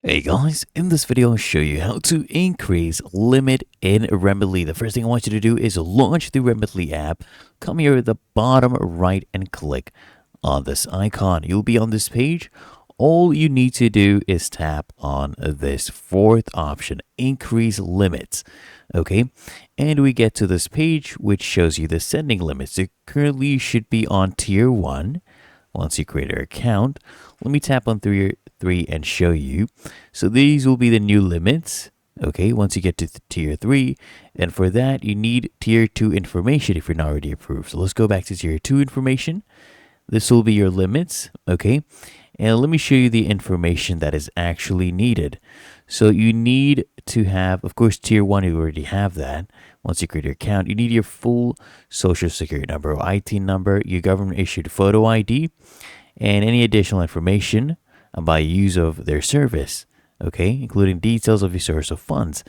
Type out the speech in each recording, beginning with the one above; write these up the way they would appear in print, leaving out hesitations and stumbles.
Hey guys, in this video I'll show you how to increase limit in Remitly. The first thing I want you to do is launch the Remitly app. Come here at the bottom right and click on this icon. You'll be on this page. All you need to do is tap on this fourth option, increase limits. Okay, and we get to this page which shows you the sending limits. So currently you should be on tier 1. Once you create your account, let me tap on tier 3 and show you. So these will be the new limits. Okay, once you get to tier 3, and for that you need tier 2 information if you're not already approved. So let's go back to tier 2 information. This will be your limits. Okay, and let me show you the information that is actually needed. So you need to have, of course, tier 1, you already have that. Once you create your account, you need your full social security number or IT number, your government issued photo ID, and any additional information by use of their service, okay, including details of your source of funds.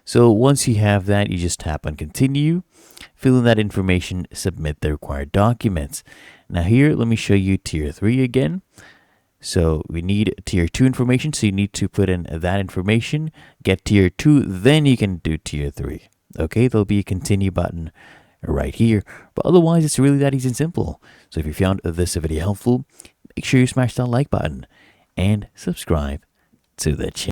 So once you have that, you just tap on continue, fill in that information, submit the required documents. Now here, let me show you tier 3 again. So we need tier 2 information, so you need to put in that information, get tier 2, then you can do tier 3. Okay, there'll be a continue button right here, but otherwise it's really that easy and simple. So if you found this video helpful, make sure you smash that like button and subscribe to the channel.